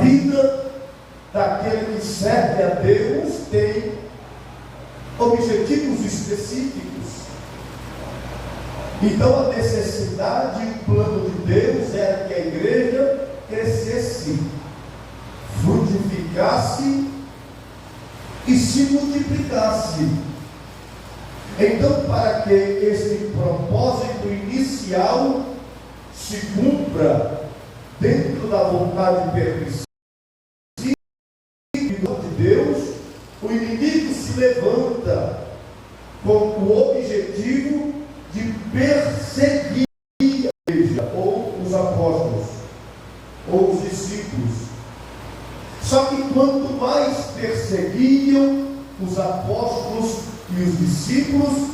vida daquele que serve a Deus tem objetivos específicos. Então a necessidade e o plano de Deus era que a igreja crescesse, frutificasse e se multiplicasse. Então, para que esse propósito inicial se cumpra dentro da vontade permissiva de Deus, o inimigo se levanta com o objetivo de perseguir a igreja, ou os apóstolos, ou os discípulos. Só que quanto mais perseguiam os apóstolos e os discípulos,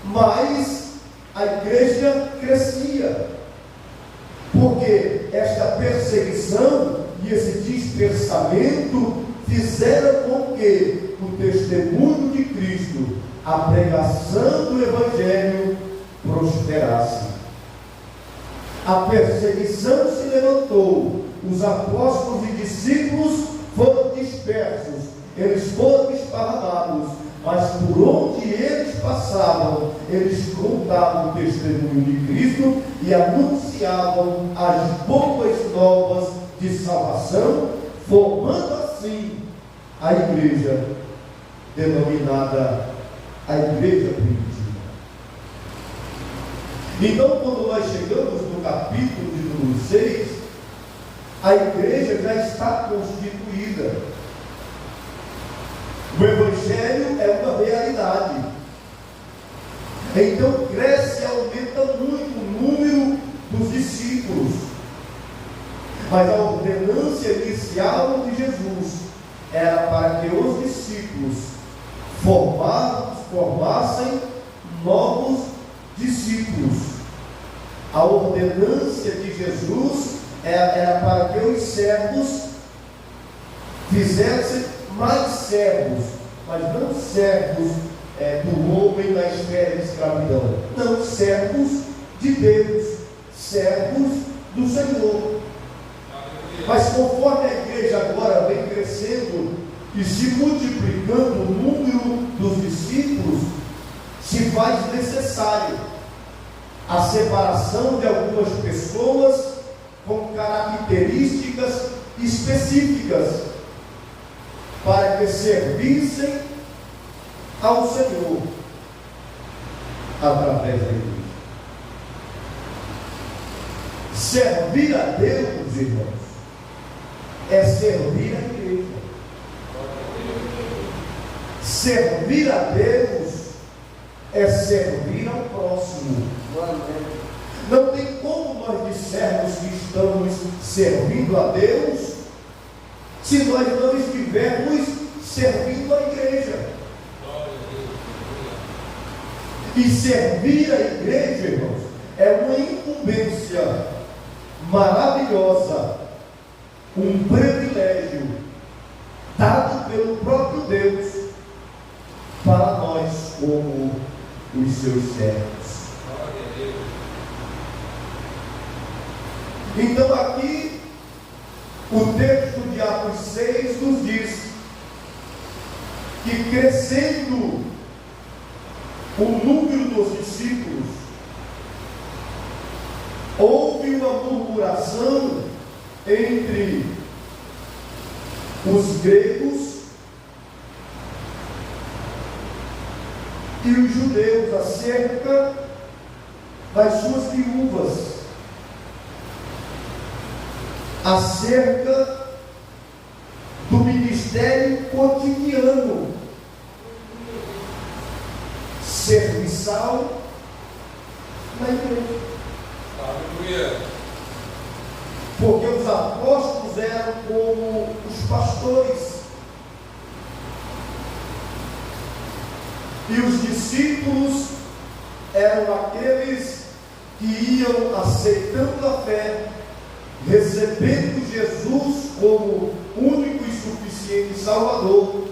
mais a igreja crescia. Porque esta perseguição e esse dispersamento fizeram com que o testemunho de Cristo, a pregação do Evangelho, prosperasse. A perseguição se levantou, os apóstolos e discípulos foram dispersos, eles foram esparramados, mas por onde eles passavam, eles contavam o testemunho de Cristo e anunciavam as boas novas de salvação, formando assim a igreja denominada a igreja primitiva. Então, quando nós chegamos no capítulo de número 6, a igreja já está constituída. O Evangelho é uma realidade. Então cresce e aumenta muito o número dos discípulos. Mas a ordenança inicial de Jesus era para que os discípulos formassem novos discípulos. A ordenança de Jesus era para que os servos fizessem mais servos, mas não servos do homem na esfera de escravidão, não, servos de Deus, servos do Senhor. Mas conforme a igreja agora vem crescendo e se multiplicando o número dos discípulos, se faz necessário a separação de algumas pessoas com características específicas para que servissem ao Senhor através da igreja. Servir a Deus, irmãos, é servir a igreja. Servir a Deus é servir ao próximo. Não tem como nós dissermos que estamos servindo a Deus se nós não estivermos servindo a igreja. E servir a igreja, irmãos, é uma incumbência maravilhosa, um privilégio dado pelo próprio Deus para nós como os seus servos. Então aqui o texto de Atos 6 nos diz que crescendo o número dos discípulos, houve uma murmuração entre os gregos e os judeus acerca das suas viúvas, acerca do ministério cotidiano, serviçal na igreja. Aleluia. Porque os apóstolos eram como os pastores e os discípulos eram aqueles que iam aceitando a fé, recebendo Jesus como único e suficiente Salvador,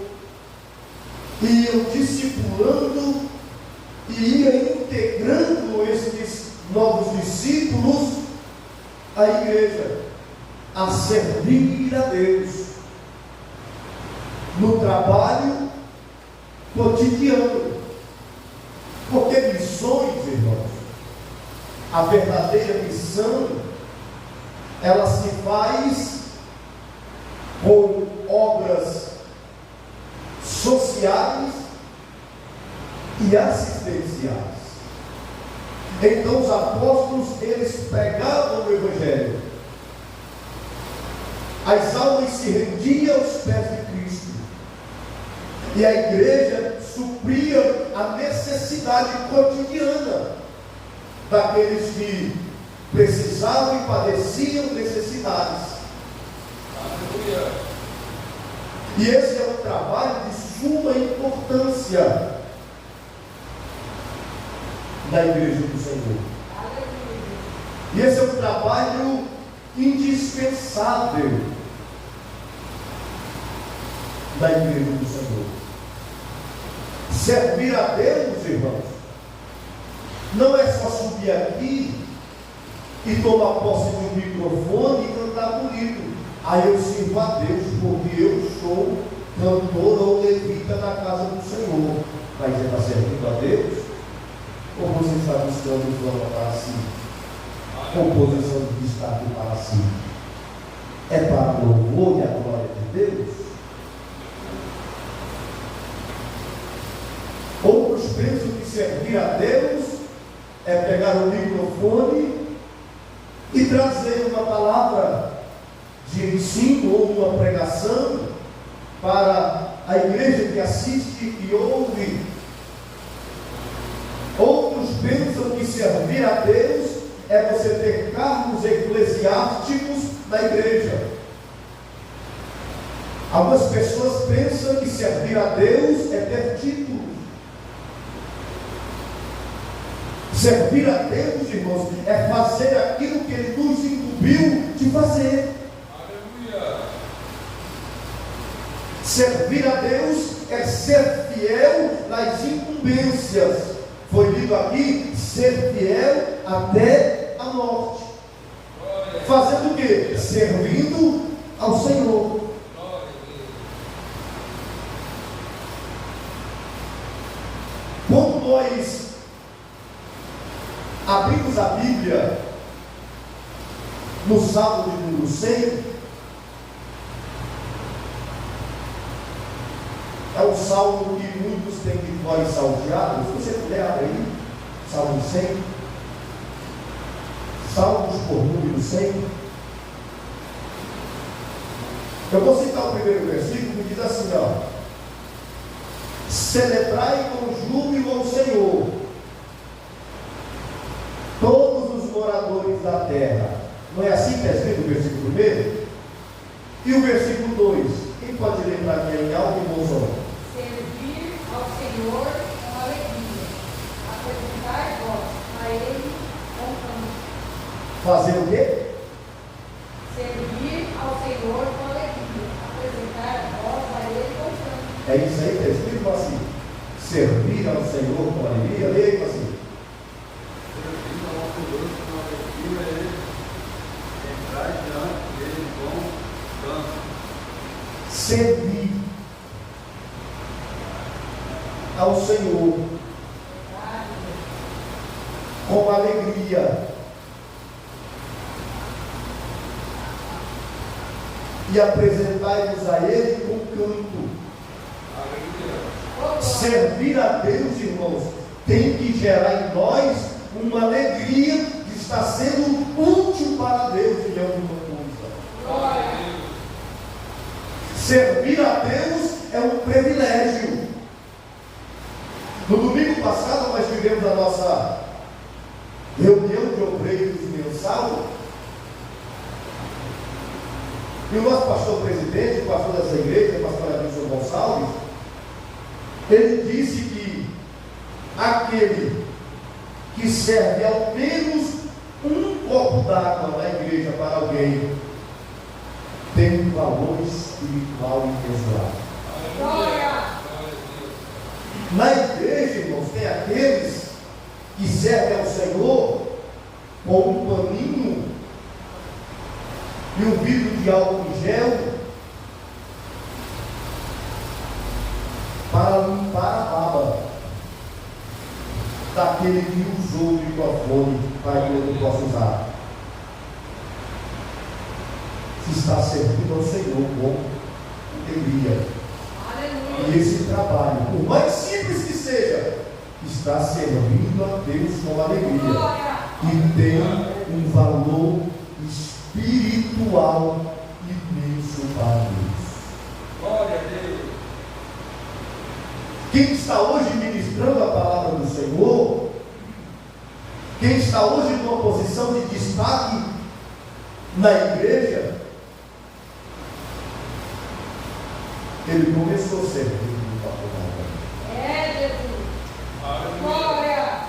iam discipulando e iam integrando estes novos discípulos à igreja, a servir a Deus no trabalho cotidiano. Porque missões, irmãos, a verdadeira missão, ela se faz com obras sociais e assistenciais. Então os apóstolos, eles pregavam o Evangelho. As almas se rendiam aos pés de Cristo. E a igreja supria a necessidade cotidiana daqueles que precisavam e padeciam necessidades. Aleluia. E esse é um trabalho de suma importância da igreja do Senhor. Aleluia. E esse é um trabalho indispensável da igreja do Senhor. Servir a Deus, irmãos, não é só subir aqui e tomar posse de um microfone e cantar bonito. Aí eu sirvo a Deus porque eu sou cantor ou levita na casa do Senhor. Mas você está servindo a Deus? Ou você está buscando glória para si? Composição de destaque para si? É para o louvor e a glória de Deus? Outros pensam que servir a Deus é pegar o microfone e trazer uma palavra de ensino ou uma pregação para a igreja que assiste e ouve. Outros pensam que servir a Deus é você ter cargos eclesiásticos na igreja. Algumas pessoas pensam que servir a Deus é ter títulos. Servir a Deus, irmãos, é fazer aquilo que Ele nos incumbiu de fazer. Aleluia. Servir a Deus é ser fiel nas incumbências. Foi lido aqui, ser fiel até a morte. Glória. Fazendo o quê? Servindo ao Senhor. Glória. Quando nós abrimos a Bíblia no Salmo de número 100, é um salmo que muitos têm de nós salteados. Se você puder abrir aí, Salmo 100, Salmos por número 100. Eu vou citar o primeiro versículo que diz assim, ó: celebrai com júbilo ao Senhor todos os moradores da terra. Não é assim que é escrito o versículo 1? E o versículo 2? Quem pode ler para mim em alto e bom som? Servir ao Senhor com alegria, apresentar voz a Ele com canto. Fazer o quê? Servir ao Senhor com alegria, apresentar voz a Ele com canto. É isso aí que é escrito assim: servir ao Senhor com alegria. Leia aí, assim. Servir ao Senhor com alegria e apresentai-vos a Ele com canto. Servir a Deus, irmãos, tem que gerar em nós uma alegria de estar sendo útil para Deus em alguma coisa. Servir a Deus é um privilégio. No domingo passado nós tivemos a nossa reunião de obreiros mensal. E o nosso pastor presidente, o pastor dessa igreja, o pastor Adilson Gonçalves, ele disse que aquele que serve ao menos um copo d'água na igreja para alguém tem um valor espiritual imensurável. Na igreja, irmãos, tem aqueles que servem ao Senhor com um paninho e um vidro de álcool em gel para limpar a baba daquele que usou o microfone para que eu não possa usar. Se está servindo ao Senhor com alegria. E esse trabalho, por mais simples que seja, está servindo a Deus com alegria. E tem um valor espiritual imenso para Deus. Glória a Deus. Quem está hoje ministrando a palavra do Senhor, quem está hoje numa posição de destaque na igreja, ele começou servindo no palavra. É, Jesus. Glória.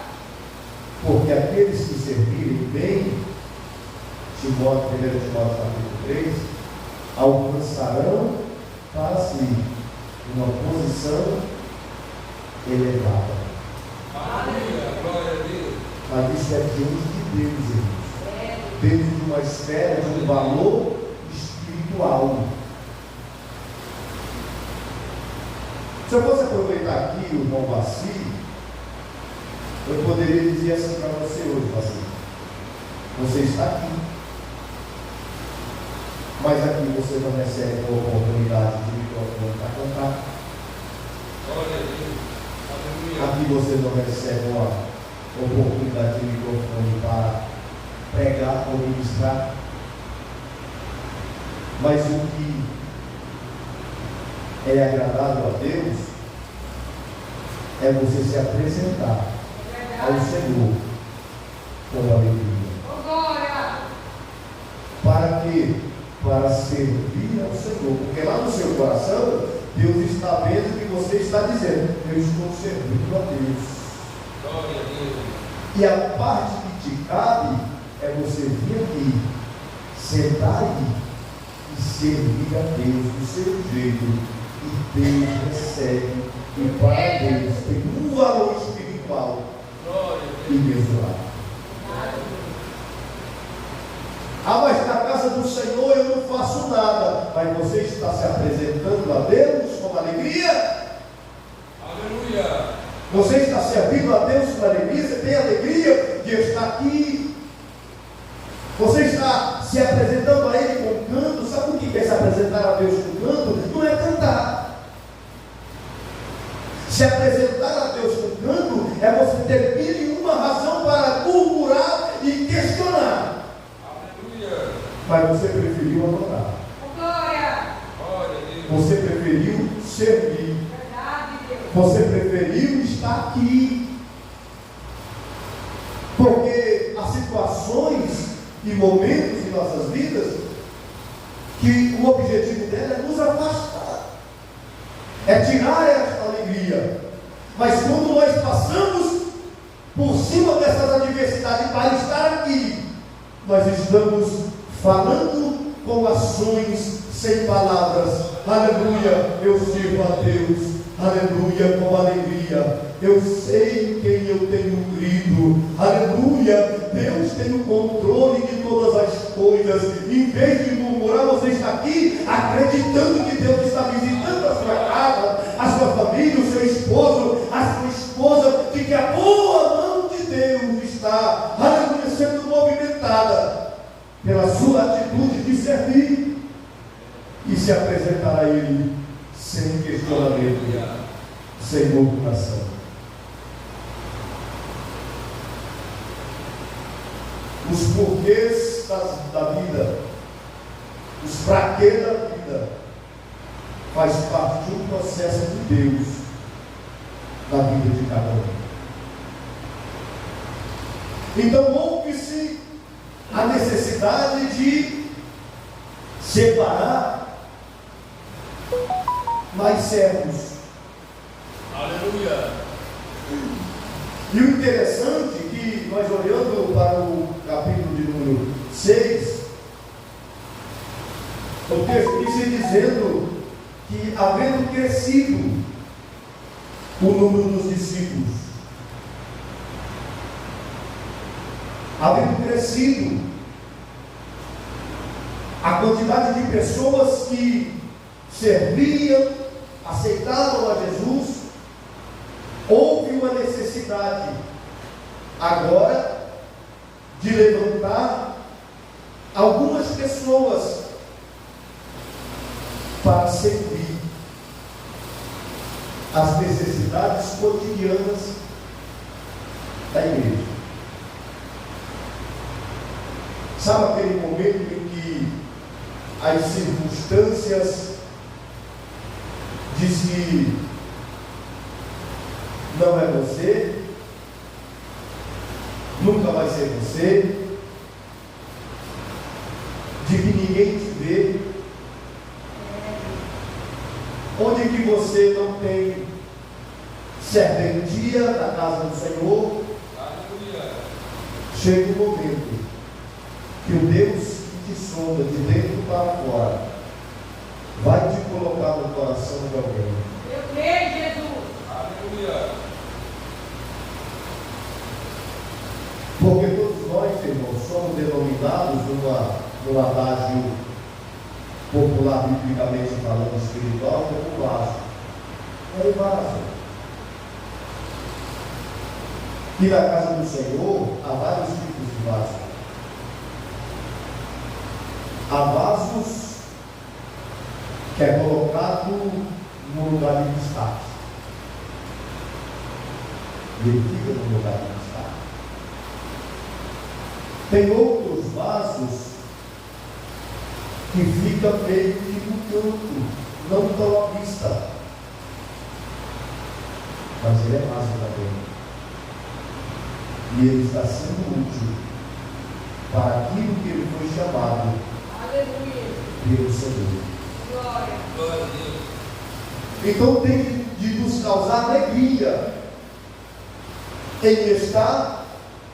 Porque aqueles que servirem bem, 1 Timóteo capítulo 3, alcançarão para si uma posição elevada. Aleluia, glória a Deus. Mas isso é diante de Deus, irmãos. Dentro de uma esfera de um valor espiritual. Se eu fosse aproveitar aqui o irmão Vassi, eu poderia dizer assim para você hoje, Vassi: você está aqui, mas aqui você não recebe a oportunidade de microfone para cantar. Glória a Deus. Aleluia. Aqui você não recebe uma oportunidade de microfone para pregar ou ministrar. Mas o que é agradável a Deus é você se apresentar ao Senhor com alegria. Glória. Para quê? Para servir ao Senhor. Porque lá no seu coração, Deus está vendo que você está dizendo: eu estou servindo a Deus. Glória a Deus. E a parte que te cabe é você vir aqui, sentar aí e servir a Deus do seu jeito. E Deus recebe. E para Deus tem um valor espiritual Glória a Deus. imensurável. Ah, mas na casa do Senhor eu não faço nada. Mas você está se apresentando a Deus com alegria? Aleluia. Você está servindo a Deus com alegria? Você tem alegria de estar aqui? Você está se apresentando a Ele com canto? Sabe o que é se apresentar a Deus com canto? Não é cantar. Se apresentar a Deus com canto é você ter mil e uma razão para murmurar e questionar. Aleluia. Mas você preferiu adorar. Glória. Glória a Deus. Você preferiu servir. Verdade, Deus. Você preferiu estar aqui. Porque há situações e momentos em nossas vidas que o objetivo dela é nos afastar, é tirar esta alegria. Mas quando nós passamos por cima dessas adversidades para estar aqui, nós estamos falando com ações sem palavras. Aleluia, eu sirvo a Deus. Aleluia, com alegria. Eu sei em quem eu tenho crido. Aleluia, Deus tem o controle de todas as coisas. Em vez de murmurar, você está aqui acreditando que Deus está visitando a sua casa, a sua família, o seu esposo, a sua esposa, de que a boa mão de Deus está, aleluia, sendo movimentada pela sua atitude de servir e se apresentar a Ele sem questionamento, sem murmuração. Os porquês da vida, os praquês da vida, faz parte de um processo de Deus na vida de cada um. Então houve-se a necessidade de separar mais servos. Aleluia. E o interessante é que nós olhando para o capítulo de número 6, o texto diz dizendo que havendo crescido o número dos discípulos, havendo crescido a quantidade de pessoas que serviam, aceitavam a Jesus, houve uma necessidade agora de levantar algumas pessoas para servir as necessidades cotidianas da igreja. Sabe aquele momento em que as circunstâncias diz que não é você, nunca vai ser você, de que ninguém te vê, onde que você não tem serventia na casa do Senhor. Chega o momento que o Deus que te sonda de dentro para fora vai te colocar no coração de alguém. Eu creio, Jesus. Aleluia. Porque todos nós, irmãos, somos denominados num adágio popular, biblicamente falando, espiritual, como vaso. É o vaso. E na casa do Senhor há vários tipos de vasos. Há vasos que é colocado no lugar de destaque. E ele fica no lugar de destaque. Tem outros vasos que ficam meio que no canto, não tão à vista. Mas ele é vaso também. E ele está sendo útil para aquilo que ele foi chamado. Aleluia. Pelo Senhor. Glória. Glória a Deus. Então tem de nos causar alegria em estar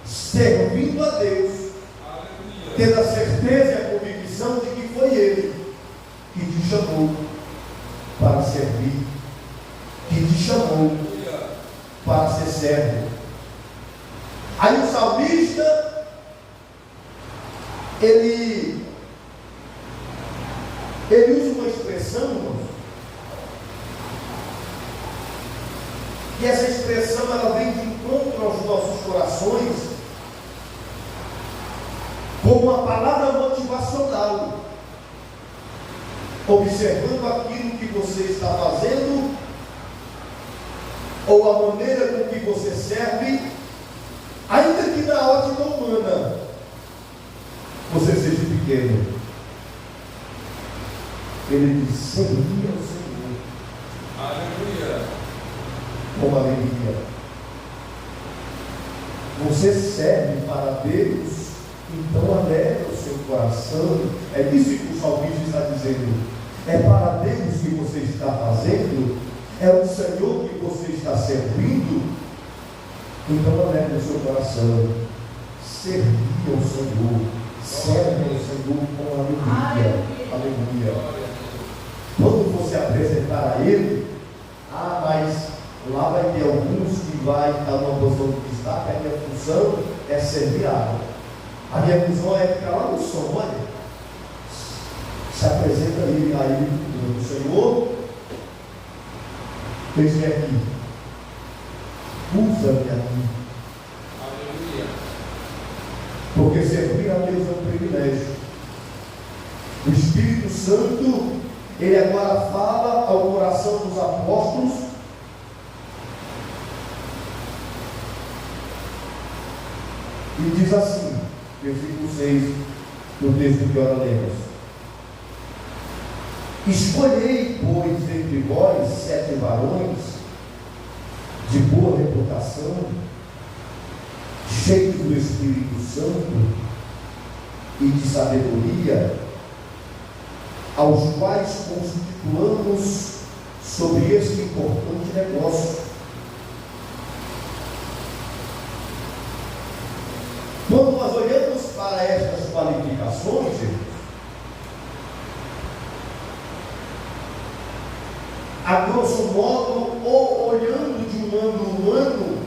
servindo a Deus, Aleluia. tendo a certeza e a convicção de que foi Ele que te chamou para servir, que te chamou Aleluia. para ser servo. Aí o salmista, ele usa uma expressão, irmãos, e essa expressão ela vem de encontro aos nossos corações como uma palavra motivacional, observando aquilo que você está fazendo ou a maneira com que você serve, ainda que na ótica humana você seja pequeno. Ele diz: servir ao Senhor Aleluia. com alegria. Você serve para Deus, então alegra o seu coração. É isso que o salmista está dizendo. É para Deus que você está fazendo, é o Senhor que você está servindo, então alegra o seu coração. Servir ao Senhor, serve ao Senhor com alegria. Aleluia. Quando você apresentar a Ele, mas lá vai ter alguns que vai estar numa posição de destaque. A minha função é servir a água. A minha função é ficar lá no som. Olha, se apresenta a Ele, o Senhor, eis-me aqui, usa-me aqui. Aleluia. Porque servir a Deus é um privilégio. O Espírito Santo, ele agora fala ao coração dos apóstolos e diz assim, versículo 6 do texto que ora lemos: escolhei, pois, entre vós 7 varões de boa reputação, cheios do Espírito Santo e de sabedoria, aos quais constituamos sobre este importante negócio. Quando nós olhamos para estas qualificações, a grosso modo, ou olhando de um ângulo humano,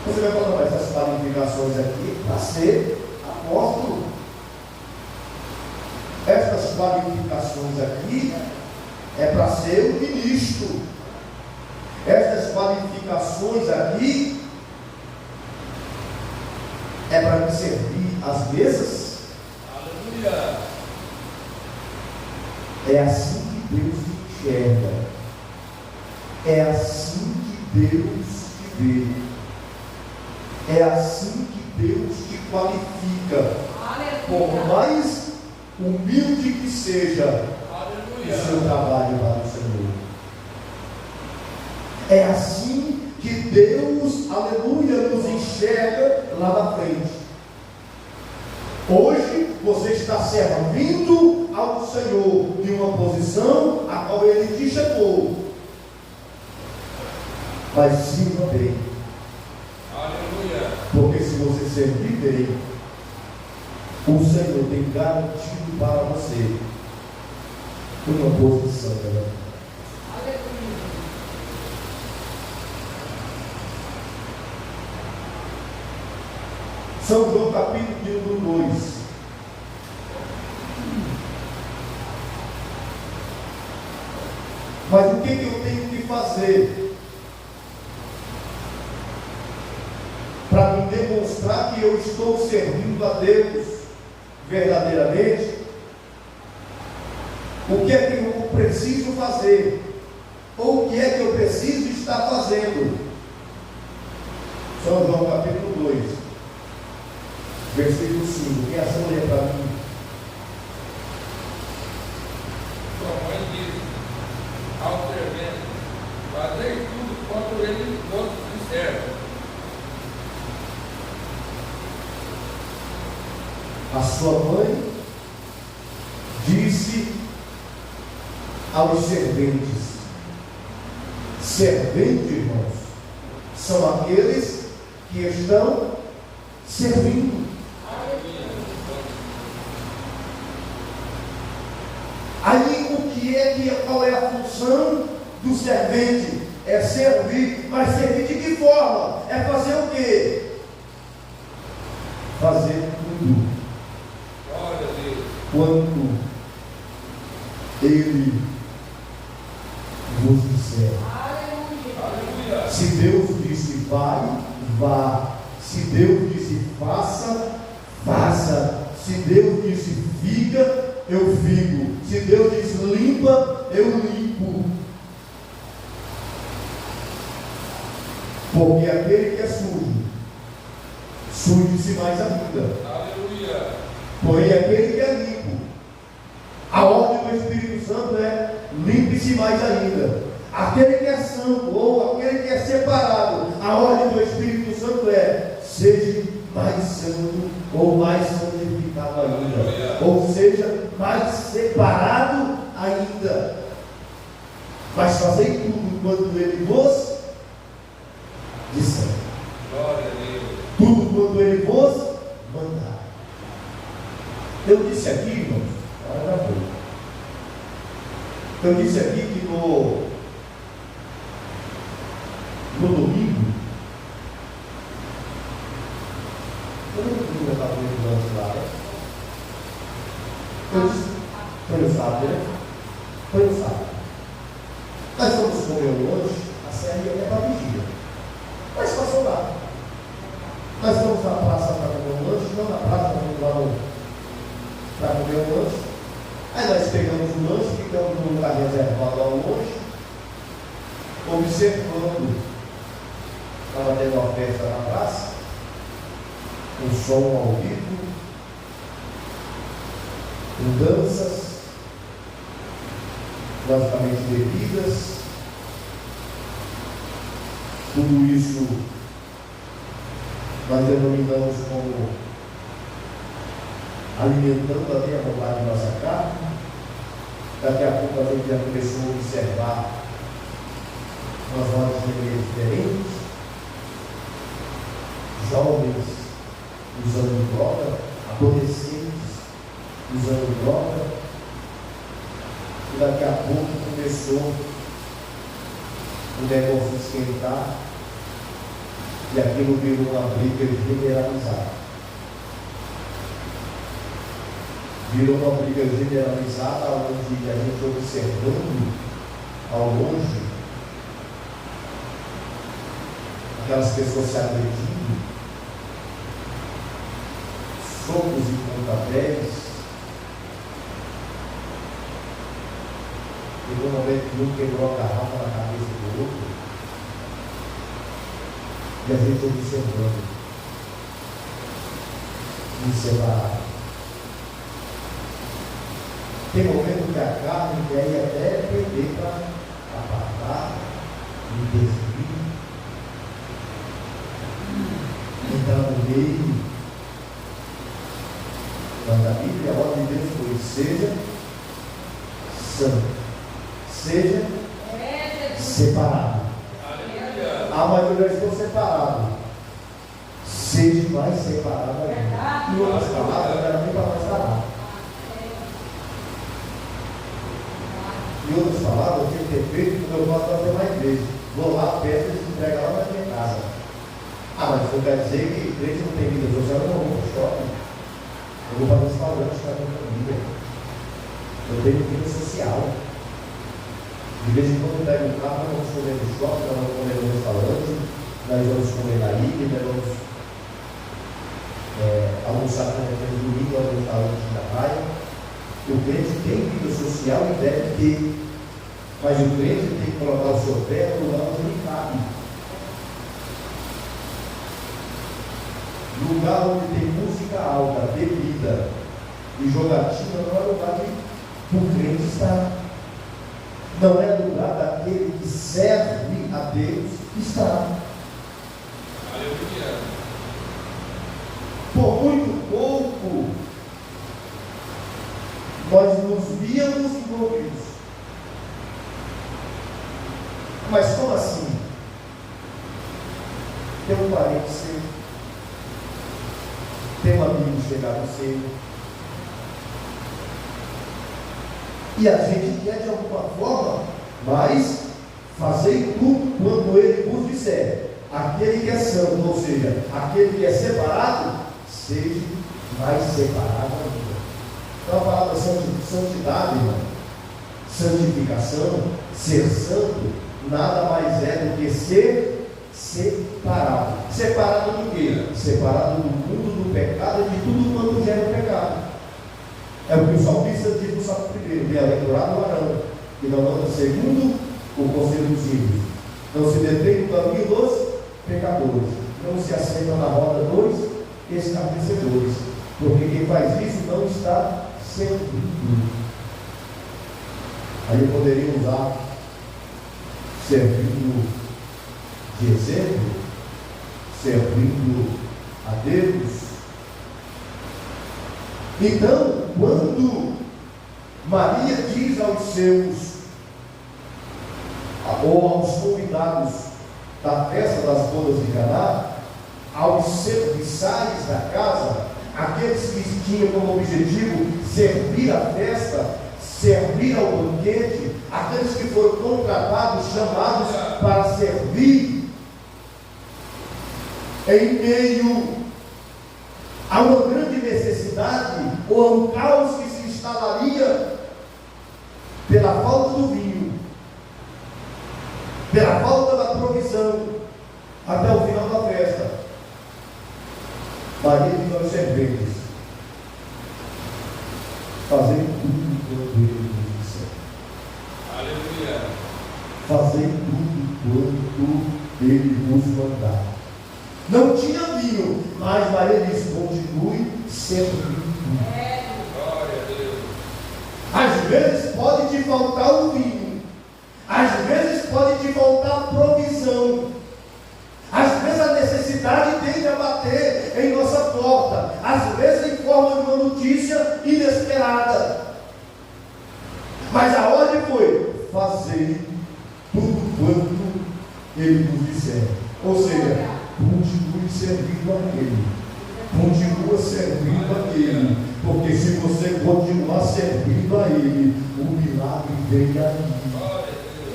você vai falar, mas essas qualificações aqui para ser apóstolo, estas qualificações aqui é para ser o ministro. Estas qualificações aqui é para me servir às mesas. Aleluia. É assim que Deus te enxerga. É assim que Deus te vê. É assim que Deus te qualifica. Por mais humilde que seja o seu trabalho para o Senhor. É assim que Deus, aleluia, nos enxerga lá na frente. Hoje você está servindo ao Senhor em uma posição a qual Ele te chamou. Mas sirva bem. Aleluia. Porque se você servir bem, o Senhor tem garantido para você uma posição. Aleluia. São João capítulo de número 2. Mas o que eu tenho que fazer para me demonstrar que eu estou servindo a Deus verdadeiramente? O que é que eu preciso fazer? Ou o que é que eu preciso estar fazendo? São João capítulo 2, versículo 5. Quem achou ler para mim? Sua mãe disse ao servente: fazei tudo quanto ele vos disser. A sua mãe disse aos serventes. Servente, irmãos, são aqueles que estão servindo. Aí qual é a função do servente? É servir, mas servir de que forma? É fazer o quê? Fazer tudo. Glória a Deus. Quando Ele vos disser. Aleluia. Se Deus disse vai, vá. Se Deus disse faça, faça. Se Deus disse fica, eu fico. Se Deus disse limpa, eu limpo. Porque aquele que é sujo, suje-se mais ainda. Aleluia. Porém, aquele que é limpo, a ordem do Espírito Santo é limpe-se mais ainda. Aquele que é santo, ou aquele que é separado, a ordem do Espírito Santo é seja mais santo, ou mais santificado ainda, ou seja, mais separado ainda. Mas fazei tudo quanto Ele vos disser. Glória a Deus. Tudo quanto Ele vos mandar. Eu disse aqui, irmãos, já foi. Eu disse aqui que no domingo, eu não podia estar vendo antes lá, né? Eu disse, foi no sábado, né? Foi no sábado. Nós fomos comer o lanche, a série é para vigia. Mas passou lá. Nós fomos na praça para comer o lanche, não na praça, fomos lá para comer o lanche. Aí nós pegamos o lanche, ficamos num lugar reservado ao longe, observando. Estava tendo uma festa na praça, um som ao vivo, com danças, logicamente bebidas, tudo isso nós denominamos como alimentando até a vontade de nossa carne. Daqui a pouco a gente já começou a observar umas rodas de meio diferentes, jovens usando droga, adolescentes usando droga, e daqui a pouco começou o negócio esquentar, e aquilo virou uma briga generalizada. virou uma briga generalizada, onde a gente observando ao longe aquelas pessoas se agredindo, socos e pontapés. Chegou um momento que um quebrou a garrafa na cabeça do outro, e a gente observando, separado. Tem momento que a carne quer ir até perder para apartar, intervir, entrar no meio. Mas a Bíblia, a ordem de Deus foi: seja santo, seja separado. Ah, mas eu já estou separado. Seja mais separado ainda. Em outras palavras, não era nem para mais falar. Em outras palavras, eu tinha que ter feito o que eu posso fazer mais vezes. Vou lá, peço e entrego lá na minha casa. Ah, mas isso quer dizer que crente não tem vida social, eu não vou para o shopping. Eu vou para o restaurante com a minha família. Eu tenho vida social. De vez em quando eu pego um carro, nós vamos comer no shopping, nós vamos comer no restaurante, nós vamos comer na ilha, nós vamos almoçar com a domingo no restaurante da praia. O crente tem vida social e deve ter, mas o crente tem que colocar o seu pé no lugar onde ele cabe. Lugar onde tem música alta, bebida e jogatina não é lugar que o crente está. Não é lugar daquele que serve a Deus está. Aleluia. Por muito pouco nós nos víamos envolvidos. Mas como assim? Tem um parente seu, tem um amigo chegado seu, e a gente quer de alguma forma, mas fazer tudo quando ele vos disser. Aquele que é santo, ou seja, aquele que é separado, seja mais separado ainda. Então a palavra santidade, irmão, santificação, ser santo, nada mais é do que ser separado. Separado do quê? Separado do mundo, do pecado e de tudo quanto gera o pecado. É o que o salmista diz no Salmo 1: bem-aventurado o varão que não anda segundo o conselho dos ímpios, não se detém no caminho dos pecadores, não se assenta na roda dos escarnecedores, porque quem faz isso não está servindo. Aí eu poderia usar servindo de exemplo, servindo a Deus. Então, quando Maria diz aos seus ou aos convidados da festa das bodas de Caná, aos serviçais da casa, aqueles que tinham como objetivo servir a festa, servir ao banquete, aqueles que foram contratados, chamados para servir, em meio a uma grande necessidade ou a um caos que se instalaria pela falta do vinho, pela falta da provisão, até o final da festa. Maria diz aos serventes: fazei tudo quanto ele vos disser. Aleluia. Fazei tudo quanto ele vos mandar. Não tinha vinho, mas Maria diz: continue servindo. Glória a Deus. Às vezes pode te faltar o vinho, às vezes pode te faltar a provisão, às vezes a necessidade tende a bater em nossa porta, às vezes em forma de uma notícia inesperada, mas a ordem foi: fazei tudo quanto ele vos disser. Ou seja, continue servindo a Ele, continua servindo a Ele, porque se você continuar servindo a Ele, o milagre vem aí.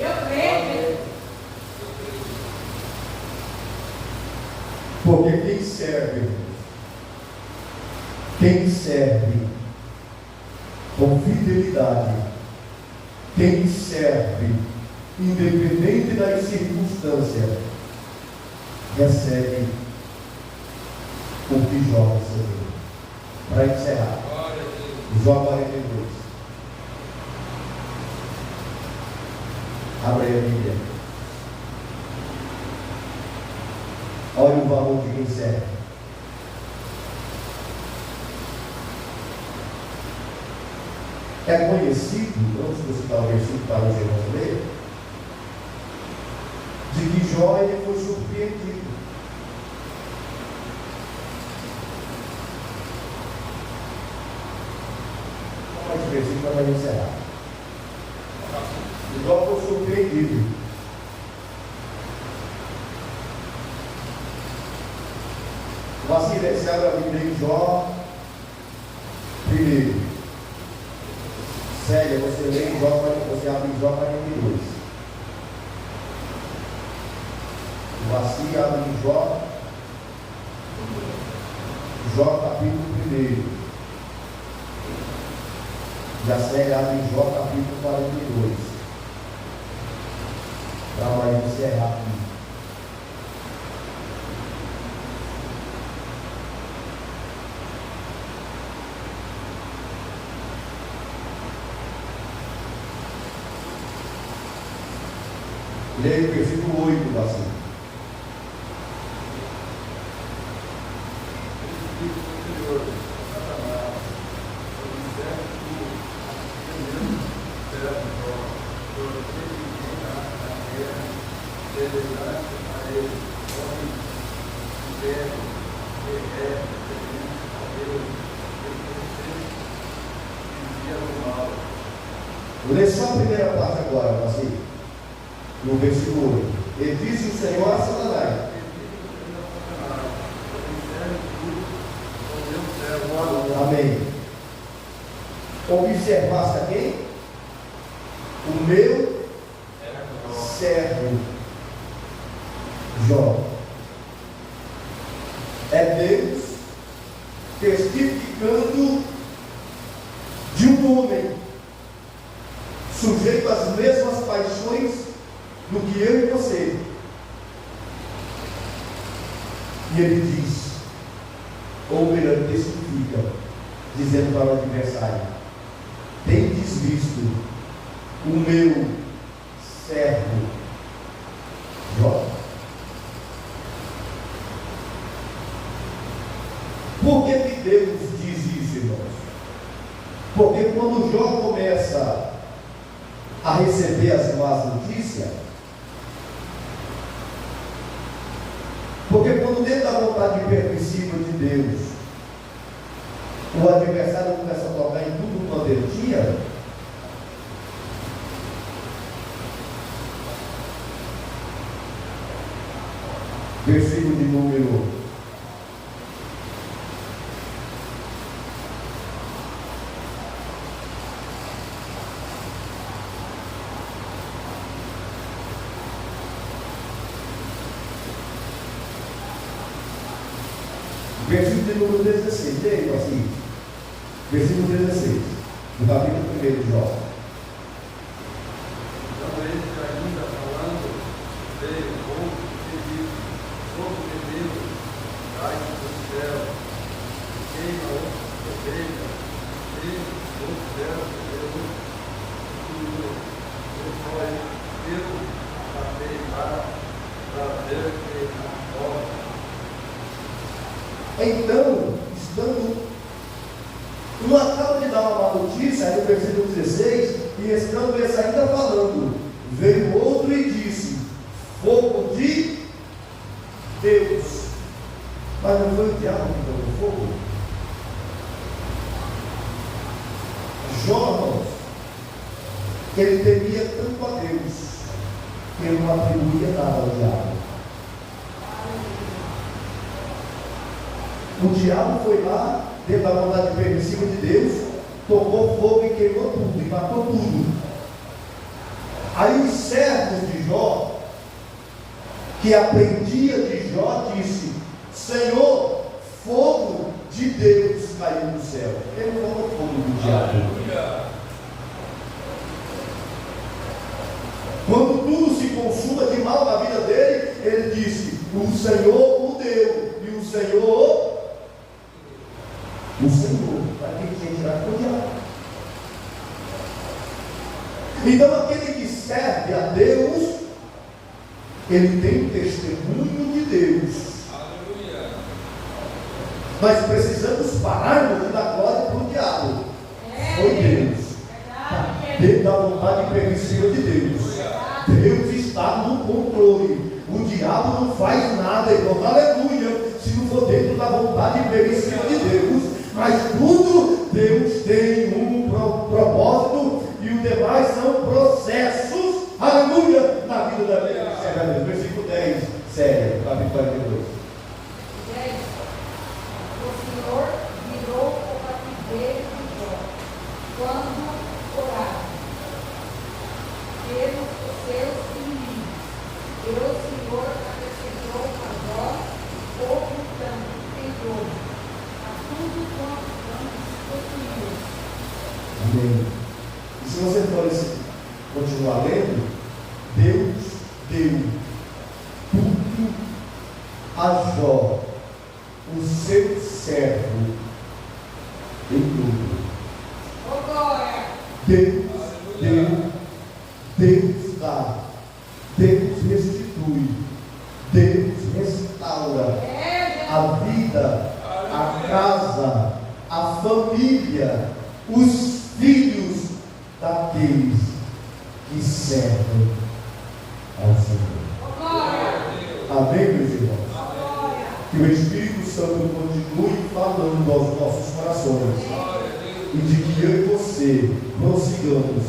Eu creio. Porque quem serve com fidelidade, quem serve, independente das circunstâncias, recebe o que Jó recebeu. Para encerrar, Jó 42. Abre aí a Bíblia. Olha o valor de quem serve. É conhecido, vamos citar o versículo para os irmãos ler, de que Jó ele foi surpreendido. Vamos esse versículo para encerrar. Jó foi surpreendido. Vacilei, se abre a Bíblia em Jó primeiro. Célia, você lê em Jó, você abre em Jó 42. O Vassi abre em Jó capítulo 1. E a Célia abre em Jó capítulo 42. Para nós encerrar aqui. Leia o versículo 8, assim. Vou ler só a primeira parte agora, assim. No versículo 8. E disse o Senhor a Satanás: amém. Observaste a quem? O meu servo Jó. É Deus testificando de um homem sujeito às mesmas paixões do que eu e você. E ele diz, ou melhor, testifica, dizendo para o adversário: tendes visto o meu servo Jó? Por que que Deus diz isso, irmãos? Porque quando Jó começa a receber as más notícias, porque quando dentro da vontade permissiva de Deus, o adversário começa a tocar em tudo quanto ele tinha, versículo de número 16, leia assim, versículo 16, do capítulo 1 de Jó. Então ele ainda falando, veio outro que disse: fogo de Deus cai do céu, queima outra ovelha, e do céu Deus, eu foi pelo para ver que na porta. Então, estando, um acaba de dar uma notícia, aí no versículo 16, e estando esse ainda falando, veio outro e disse: fogo de Deus. Mas não foi o diabo que pegou fogo? Jó, irmãos, ele temia tanto a Deus, que ele não atribuía nada ao diabo. O diabo foi lá, dentro da vontade permissiva de Deus, tocou fogo e queimou tudo, e matou tudo. Aí os servos de Jó, que aprendia de Jó, disse: Senhor, fogo de Deus caiu do céu. Ele não falou fogo do diabo. ele disse: o Senhor o deu, e o Senhor, para quem tinha tirado o diabo. Então aquele que serve a Deus, ele tem testemunho de Deus. Aleluia. Nós precisamos pararmos de dar glória para o diabo. Foi Deus. Dentro da vontade permissiva de Deus. Deus está no controle. O diabo não faz nada, irmão. Aleluia. Se não for dentro da vontade permissiva de Deus. Mas tudo Deus tem um propósito. E o demais são processos. Aleluia. Na vida da vida que serve a Deus. Versículo 10. Sério. Capítulo 42. 10. O Senhor virou o cativeiro de Jó quando orava pelos seus inimigos. E o Senhor acrescentou a Jó outro tanto em dobro, a tudo quanto possuía. Amém. E se você for continuar lendo, Deus deu tudo a Jó, o seu servo, em tudo. Deus deu, Deus dá, Deus restitui, Deus restaura a vida, a casa, a família, os filhos daqueles que servem ao Senhor. Amém, meus irmãos? Que o Espírito Santo continue falando aos nossos corações e de que eu e você prossigamos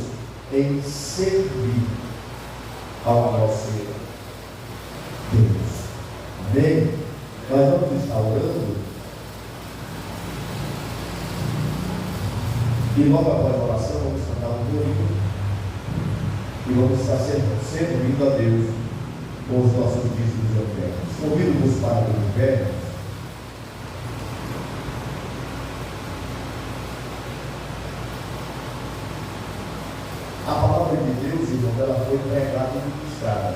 em servir ao nosso Deus. Amém? Nós vamos estar orando e logo após a oração vamos cantar um corinho e vamos estar servindo a Deus com os nossos dízimos e ofertas. Convido-vos para o inverno. A palavra de Deus, irmão, ela foi pregada e ministrada.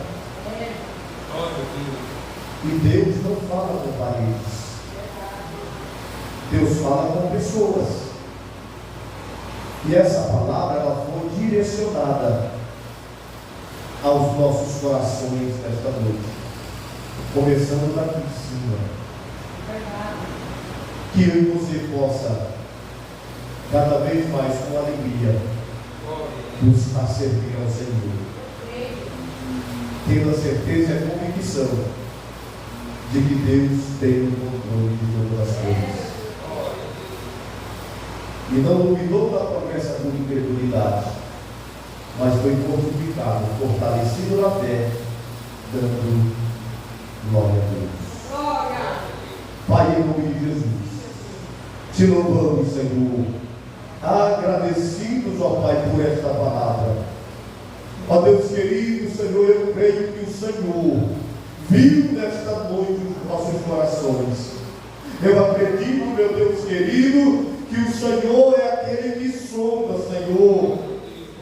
E Deus não fala com paredes. Deus fala com pessoas. E essa palavra, ela foi direcionada aos nossos corações nesta noite. Começando daqui de cima. Que eu e você possa, cada vez mais com alegria, buscar servir ao Senhor, tendo a certeza e a convicção de que Deus tem o controle de todas as coisas e não duvidou da promessa por incredulidade, mas foi fortificado, fortalecido na fé, dando glória a Deus. Pai, em nome de Jesus, te louvamos, Senhor, agradecidos, ó Pai, por esta palavra. Ó Deus querido, Senhor, eu creio que o Senhor viu nesta noite os nossos corações. Eu acredito, meu Deus querido, que o Senhor é aquele que sonda, Senhor,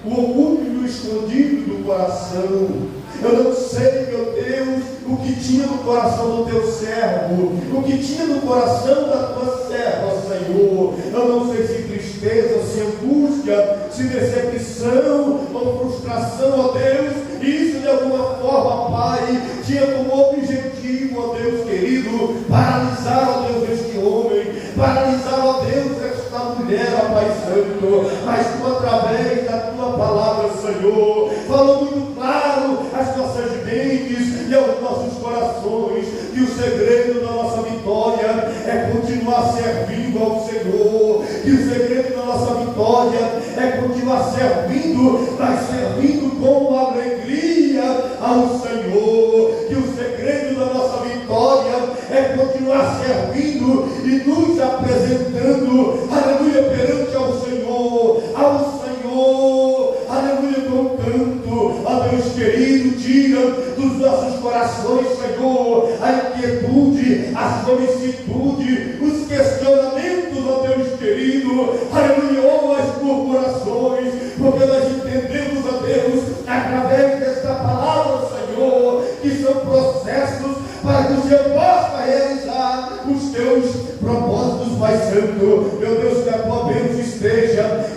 o oculto e o escondido do coração. Eu não sei, meu Deus, o que tinha no coração do teu servo, o que tinha no coração da tua serva, Senhor. Eu não sei se tristeza, se angústia, se decepção ou frustração, ó Deus. Isso de alguma forma, Pai, tinha como objetivo, ó Deus querido, paralisar, ó Deus, este homem, paralisar, ó Deus, esta mulher, ó Pai Santo. Mas tu, através da tua palavra, Senhor, falou muito claro às nossas mentes e aos nossos corações que o segredo da nossa vitória é continuar servindo ao Senhor, que o segredo da nossa vitória é continuar servindo, mas servindo com alegria ao Senhor, que o segredo da nossa vitória é continuar servindo e nos apresentando, aleluia, perante ao Senhor, aleluia, com canto. Ó Deus querido, tira dos nossos corações, Senhor, a inquietude, a solicitude, os questionamentos, ó Deus querido, aleluia, ou as murmurações, porque nós entendemos, ó Deus, através desta palavra, Senhor, que são processos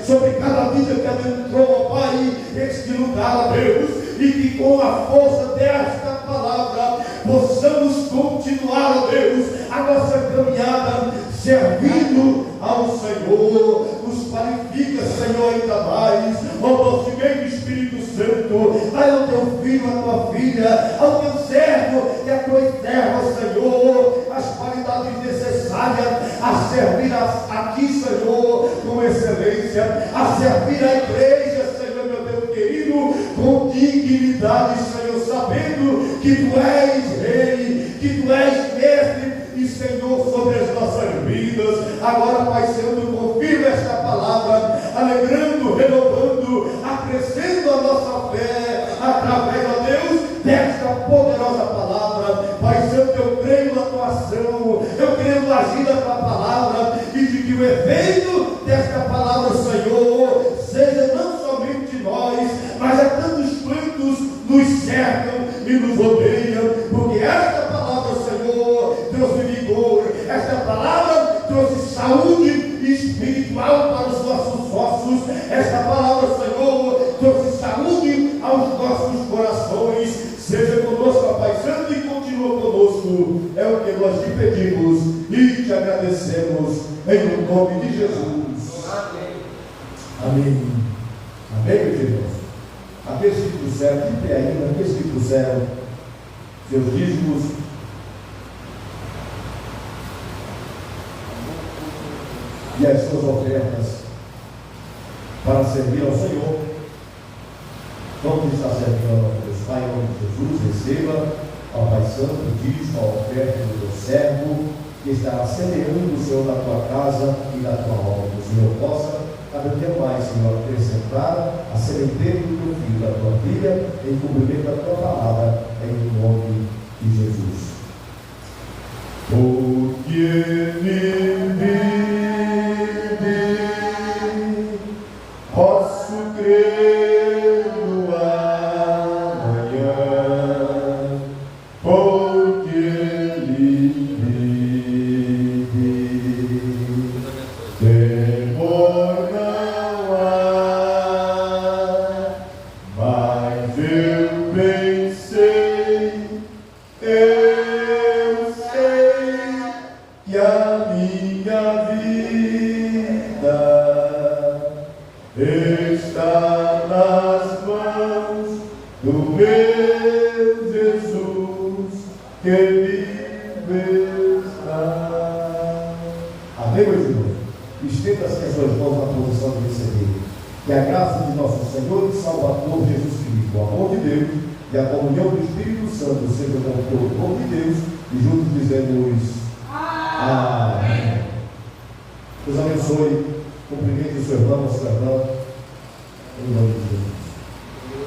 sobre cada vida que adentrou, ó Pai, este lugar, ó Deus, e que com a força desta palavra possamos continuar, ó Deus, a nossa caminhada servindo ao Senhor. Nos qualifica, Senhor, ainda mais, ó nosso querido Espírito Santo, vai ao teu filho, à tua filha, ao teu servo e à tua serva, Senhor, as qualidades necessárias a servir a ti, Senhor, com excelência, a servir a igreja, Senhor, meu Deus querido, com dignidade, Senhor, sabendo que tu és rei, que tu és mestre e Senhor sobre as nossas vidas. Agora, Pai Santo, confirma esta palavra, alegrando, renovando, acrescendo a nossa fé, através, ó Deus, desta poderosa palavra. Pai Santo, eu creio na tua ação, eu creio no agir da tua palavra, e de que o efeito desta palavra, Senhor, seja não somente nós, mas a tantos quantos nos cercam e nos odeiam, porque esta palavra, Senhor, trouxe vigor, esta palavra trouxe saúde espiritual para os nossos ossos, esta palavra, Senhor, trouxe saúde aos nossos corações. Seja conosco, Pai Santo, e continua conosco, é o que nós te pedimos e te agradecemos, em nome de Jesus. Amém. Amém. Amém, meus irmãos. Aqueles que puseram, de pé ainda, aqueles que puseram seus dízimos, e as suas ofertas para servir ao Senhor, vamos estar servindo ao Deus Pai, em nome de Jesus. Receba, ó Pai Santo, o dízimo, a oferta do teu servo, que estará semeando o Senhor na tua casa e na tua obra. Que o Senhor possa cada dia mais, Senhor, acrescentar a sementeira do teu filho, da tua filha, em cumprimento da tua palavra, em nome de Jesus. Porque vive, posso crer no amanhã, porque Ele vive. Temor não há, mas eu bem sei, eu sei que a minha vida está nas mãos do meu Jesus, que vive está. Amém, meus irmãos? Estenda-se as suas mãos na posição de receber. Que a graça de nosso Senhor e Salvador Jesus Cristo, o amor de Deus e a comunhão do Espírito Santo seja com todo o povo de Deus, e juntos dizemos amém. Deus abençoe. Cumprimente o seu irmão, a sua irmã, em nome de Jesus.